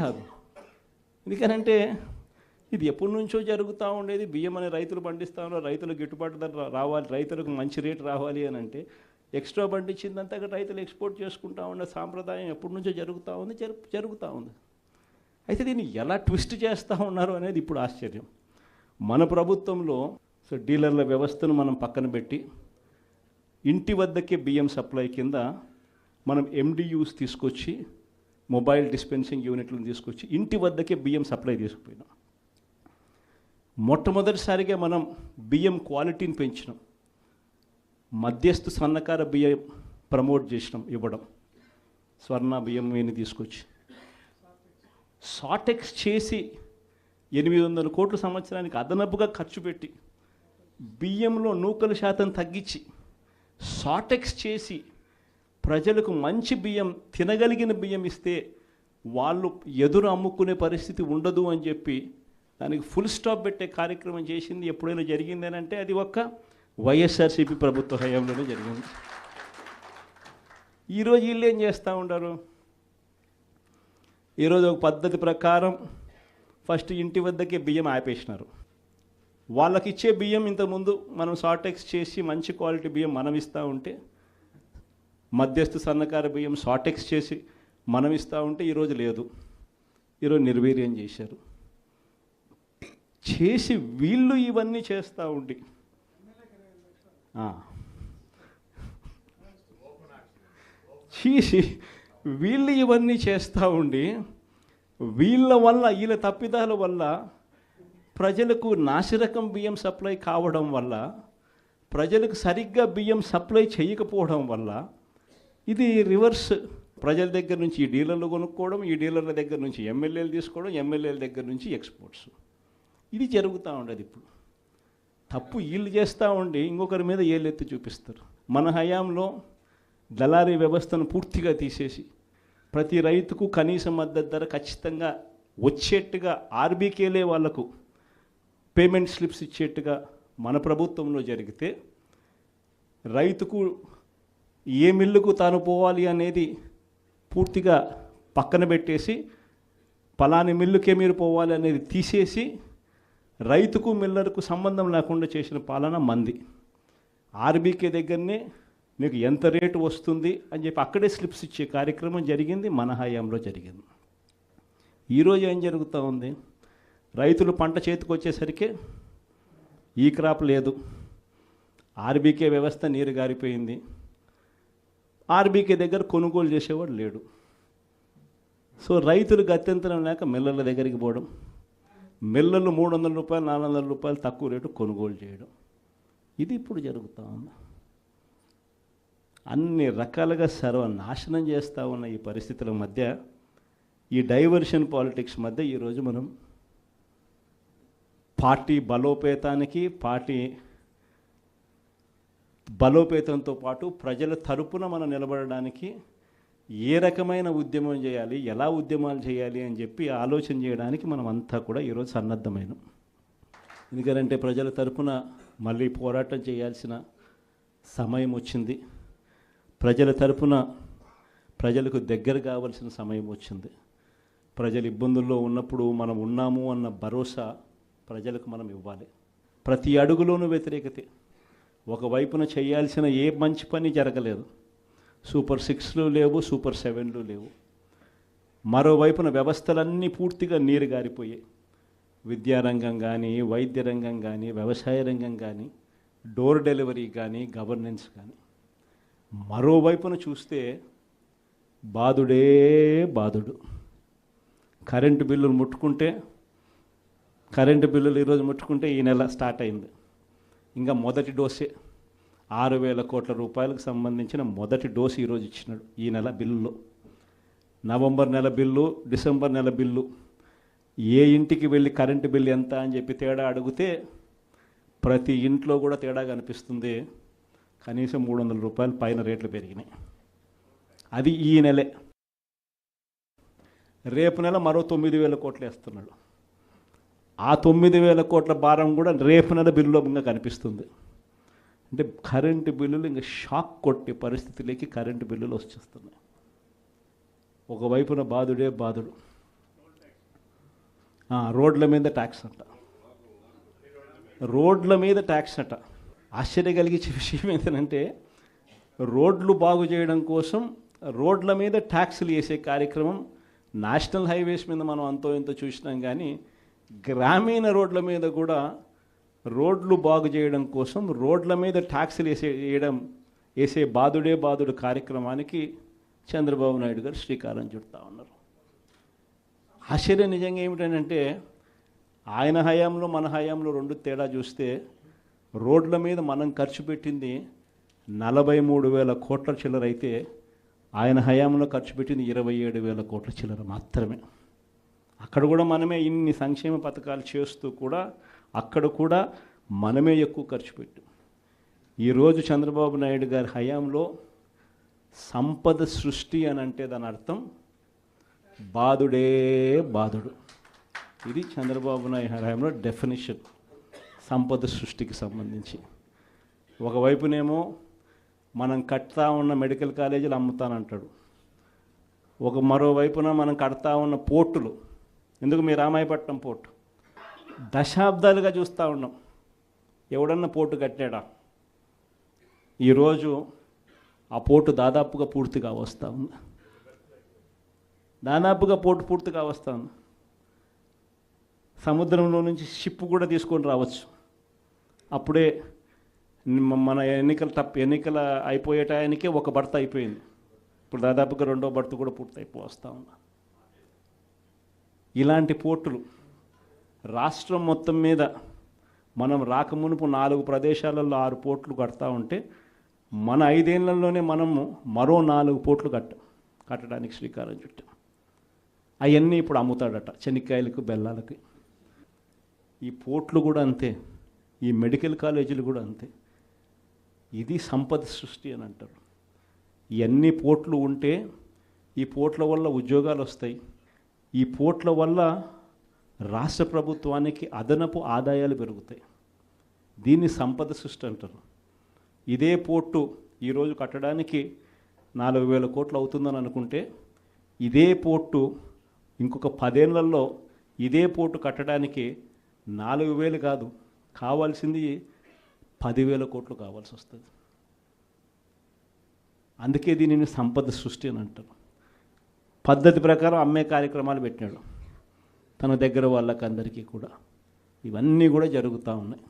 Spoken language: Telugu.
కాదు. ఎందుకనంటే ఇది ఎప్పటి నుంచో జరుగుతూ ఉండేది. బియ్యం అనే రైతులు పండిస్తూ ఉన్నారు, రైతులకు గిట్టుబాటు ధర రావాలి, రైతులకు మంచి రేటు రావాలి అని అంటే ఎక్స్ట్రా పండించిందంతా రైతులు ఎక్స్పోర్ట్ చేసుకుంటూ ఉన్న సాంప్రదాయం ఎప్పటి నుంచో జరుగుతూ ఉంది, జరుగుతూ ఉంది. అయితే దీన్ని ఎలా ట్విస్ట్ చేస్తూ ఉన్నారు అనేది ఇప్పుడు ఆశ్చర్యం. మన ప్రభుత్వంలో డీలర్ల వ్యవస్థను మనం పక్కన పెట్టి ఇంటి వద్దకే బియ్యం సప్లై కింద మనం MDUs తీసుకొచ్చి, మొబైల్ డిస్పెన్సింగ్ యూనిట్లను తీసుకొచ్చి ఇంటి వద్దకే బియ్యం సప్లై తీసుకుపోయినాం. మొట్టమొదటిసారిగా మనం బియ్యం క్వాలిటీని పెంచినాం. మధ్యస్థు సన్నకార బియ్యం ప్రమోట్ చేసినాం, ఇవ్వడం. స్వర్ణ బియ్యం వేని తీసుకొచ్చి సాటెక్స్ చేసి 800 కోట్ల సంవత్సరానికి అదనపుగా ఖర్చు పెట్టి బియ్యంలో నూకల శాతం తగ్గించి సాటెక్స్ చేసి ప్రజలకు మంచి బియ్యం, తినగలిగిన బియ్యం ఇస్తే వాళ్ళు ఎదురు అమ్ముకునే పరిస్థితి ఉండదు అని చెప్పి దానికి ఫుల్ స్టాప్ పెట్టే కార్యక్రమం చేసింది ఎప్పుడైనా జరిగిందని అంటే అది ఒక్క వైఎస్ఆర్సీపీ ప్రభుత్వ హయాంలోనే జరిగింది. ఈరోజు వీళ్ళు ఏం చేస్తూ ఉంటారు? ఈరోజు ఒక పద్ధతి ప్రకారం ఫస్ట్ ఇంటి వద్దకే బియ్యం ఆపేసినారు. వాళ్ళకి ఇచ్చే బియ్యం ఇంతకుముందు మనం సాటెక్స్ చేసి మంచి క్వాలిటీ బియ్యం మనం ఇస్తూ ఉంటే, మధ్యస్థు సన్నకార బియ్యం సాటెక్స్ చేసి మనం ఇస్తూ ఉంటే ఈరోజు లేదు. ఈరోజు నిర్వీర్యం చేశారు. చేసి వీళ్ళు ఇవన్నీ చేస్తూ ఉండి చేసి వీళ్ళు ఇవన్నీ చేస్తూ ఉండి వీళ్ళ వల్ల, వీళ్ళ తప్పిదాల వల్ల ప్రజలకు నాసిరకం బియ్యం సప్లై కావడం వల్ల, ప్రజలకు సరిగ్గా బియ్యం సప్లై చేయకపోవడం వల్ల ఇది రివర్స్. ప్రజల దగ్గర నుంచి ఈ డీలర్లు కొనుక్కోవడం, ఈ డీలర్ల దగ్గర నుంచి ఎమ్మెల్యేలు తీసుకోవడం, ఎమ్మెల్యేల దగ్గర నుంచి ఎక్స్పోర్ట్స్. ఇది జరుగుతూ ఉండదు. ఇప్పుడు తప్పు వీళ్ళు చేస్తూ ఉండి ఇంకొకరి మీద ఏళ్ళెత్తి చూపిస్తారు. మన హయాంలో దళారీ వ్యవస్థను పూర్తిగా తీసేసి ప్రతి రైతుకు కనీస మద్దతు ధర ఖచ్చితంగా వచ్చేట్టుగా ఆర్బీకేలే వాళ్లకు పేమెంట్ స్లిప్స్ ఇచ్చేట్టుగా మన ప్రభుత్వంలో జరిగితే, రైతుకు ఏ మిల్లుకు తాను పోవాలి అనేది పూర్తిగా పక్కన పెట్టేసి పలాని మిల్లుకే మీరు పోవాలి అనేది తీసేసి రైతుకు మిల్లర్కు సంబంధం లేకుండా చేసిన పాలన మంది. ఆర్బీకే దగ్గరనే మీకు ఎంత రేటు వస్తుంది అని చెప్పి అక్కడే స్లిప్స్ ఇచ్చే కార్యక్రమం జరిగింది, మన హయాంలో జరిగింది. ఈరోజు ఏం జరుగుతూ ఉంది? రైతులు పంట చేతికి వచ్చేసరికి ఈ క్రాప్ లేదు, ఆర్బీకే వ్యవస్థ నీరు గారిపోయింది, ఆర్బీకే దగ్గర కొనుగోలు చేసేవాడు లేడు. సో రైతులు గత్యంతరం లేక మిల్లర్ల దగ్గరికి పోవడం, మిల్లర్లు 300 రూపాయలు 400 రూపాయలు తక్కువ రేటు కొనుగోలు చేయడం, ఇది ఇప్పుడు జరుగుతూ ఉంది. అన్ని రకాలుగా సర్వనాశనం చేస్తూ ఉన్న ఈ పరిస్థితుల మధ్య, ఈ డైవర్షన్ పాలిటిక్స్ మధ్య ఈరోజు మనం పార్టీ బలోపేతానికి, పార్టీ బలోపేతంతో పాటు ప్రజల తరపున మనం నిలబడడానికి ఏ రకమైన ఉద్యమం చేయాలి, ఎలా ఉద్యమాలు చేయాలి అని చెప్పి ఆలోచన చేయడానికి మనం అంతా కూడా ఈరోజు సన్నద్ధమైనాం. ఎందుకంటే ప్రజల తరపున మళ్ళీ పోరాటం చేయాల్సిన సమయం వచ్చింది. ప్రజల తరపున ప్రజలకు దగ్గర కావాల్సిన సమయం వచ్చింది. ప్రజలు ఇబ్బందుల్లో ఉన్నప్పుడు మనం ఉన్నాము అన్న భరోసా ప్రజలకు మనం ఇవ్వాలి. ప్రతి అడుగులోనూ వ్యతిరేకతే. ఒకవైపున చేయాల్సిన ఏ మంచి పని జరగలేదు. సూపర్ 6లు లేవు, సూపర్ 7లు లేవు. మరోవైపున వ్యవస్థలన్నీ పూర్తిగా నీరు గారిపోయాయి. విద్యారంగం కానీ, వైద్య రంగం కానీ, వ్యవసాయ రంగం కానీ, డోర్ డెలివరీ కానీ, గవర్నెన్స్ కానీ. మరోవైపున చూస్తే బాధుడే బాధుడు. కరెంటు బిల్లులు ముట్టుకుంటే, కరెంటు బిల్లులు ఈరోజు ముట్టుకుంటే ఈ నెల స్టార్ట్ అయింది. ఇంకా మొదటి డోసే 6,000 కోట్ల రూపాయలకు సంబంధించిన మొదటి డోసు ఈరోజు ఇచ్చినాడు ఈ నెల బిల్లులో. నవంబర్ నెల బిల్లు, డిసెంబర్ నెల బిల్లు, ఏ ఇంటికి వెళ్ళి కరెంటు బిల్లు ఎంత అని చెప్పి తేడా అడిగితే ప్రతి ఇంట్లో కూడా తేడా కనిపిస్తుంది. కనీసం 300 రూపాయలు పైన రేట్లు పెరిగినాయి. అది ఈ నెలే. రేపు నెల మరో 9,000 కోట్లు వేస్తున్నాడు. ఆ 9,000 కోట్ల భారం కూడా రేపు నెల బిల్లులో ఇంకా కనిపిస్తుంది. అంటే కరెంటు బిల్లులు ఇంకా షాక్ కొట్టే పరిస్థితిలోకి కరెంటు బిల్లులు వచ్చేస్తున్నాయి. ఒకవైపున బాధుడే బాధుడు. రోడ్ల మీద ట్యాక్స్ అంట, రోడ్ల మీద ట్యాక్స్ అంట. ఆశ్చర్య కలిగించే విషయం ఏంటంటే రోడ్లు బాగు చేయడం కోసం రోడ్ల మీద ట్యాక్సులు వేసే కార్యక్రమం నేషనల్ హైవేస్ మీద మనం అంతో ఇంతో చూసినాం, కానీ గ్రామీణ రోడ్ల మీద కూడా రోడ్లు బాగు చేయడం కోసం రోడ్ల మీద ట్యాక్సులు వేసే బాదుడు కార్యక్రమానికి చంద్రబాబు నాయుడు గారు శ్రీకారం చుడతా ఉన్నారు. ఆశ్చర్యం నిజంగా ఏమిటంటే ఆయన హయాంలో మన హయాంలో రెండు తేడా చూస్తే రోడ్ల మీద మనం ఖర్చు పెట్టింది 43,000 కోట్ల చిల్లర అయితే ఆయన హయాంలో ఖర్చు పెట్టింది 27,000 కోట్ల చిల్లర మాత్రమే. అక్కడ కూడా మనమే ఇన్ని సంక్షేమ పథకాలు చేస్తూ కూడా అక్కడ కూడా మనమే ఎక్కువ ఖర్చు పెట్టాం. ఈరోజు చంద్రబాబు నాయుడు గారి హయాంలో సంపద సృష్టి అని అంటే దాని అర్థం బాదుడే బాదుడు. ఇది చంద్రబాబు నాయుడు హయాంలో డెఫినిషన్ సంపద సృష్టికి సంబంధించి. ఒకవైపునేమో మనం కడతా ఉన్న మెడికల్ కాలేజీలు అమ్ముతానంటాడు, మరోవైపున మనం కడతా ఉన్న పోర్టులు, ఎందుకు మీ రామాయపట్నం పోర్టు దశాబ్దాలుగా చూస్తూ ఉన్నాం, ఎవడన్నా పోర్టు కట్టాడా? ఈరోజు ఆ పోర్టు దాదాపుగా పూర్తిగా వస్తూ ఉంది, పోర్టు పూర్తిగా వస్తూ ఉంది. సముద్రంలో నుంచి షిప్ కూడా తీసుకొని రావచ్చు. అప్పుడే మన ఎన్నికల అయిపోయే టయానికే ఒక బర్త అయిపోయింది, ఇప్పుడు దాదాపుగా రెండో బర్త కూడా పూర్తి వస్తూ ఉంది. ఇలాంటి పోర్టులు రాష్ట్రం మొత్తం మీద మనం రాకమునుపు 4 ప్రదేశాలలో 6 పోర్టులు కడతా ఉంటే మన 5 ఏళ్లలోనే మనము మరో 4 పోర్టులు కట్టడానికి శ్రీకారం చుట్టాం. అవన్నీ ఇప్పుడు అమ్ముతాడట చెనిక్కాయలకు బెల్లాలకి. ఈ పోర్టులు కూడా అంతే, ఈ మెడికల్ కాలేజీలు కూడా అంతే. ఇది సంపద సృష్టి అని అంటారు. ఇవన్నీ పోర్టులు ఉంటే ఈ పోర్టుల వల్ల ఉద్యోగాలు వస్తాయి, ఈ పోర్టుల వల్ల రాష్ట్ర ప్రభుత్వానికి అదనపు ఆదాయాలు పెరుగుతాయి. దీన్ని సంపద సృష్టి అంటారు. ఇదే పోర్టు ఈరోజు కట్టడానికి 4,000 కోట్లు అవుతుందని అనుకుంటే ఇదే పోర్టు ఇంకొక 10 ఏళ్లలో ఇదే పోర్టు కట్టడానికి 4,000 కాదు, కావాల్సింది 10,000 కోట్లు కావాల్సి వస్తుంది. అందుకే దీనిని సంపద సృష్టి అని అంటారు. పద్ధతి ప్రకారం అమ్మే కార్యక్రమాలు పెట్టినాడు తన దగ్గర వాళ్ళకందరికీ కూడా. ఇవన్నీ కూడా జరుగుతూ ఉన్నాయి.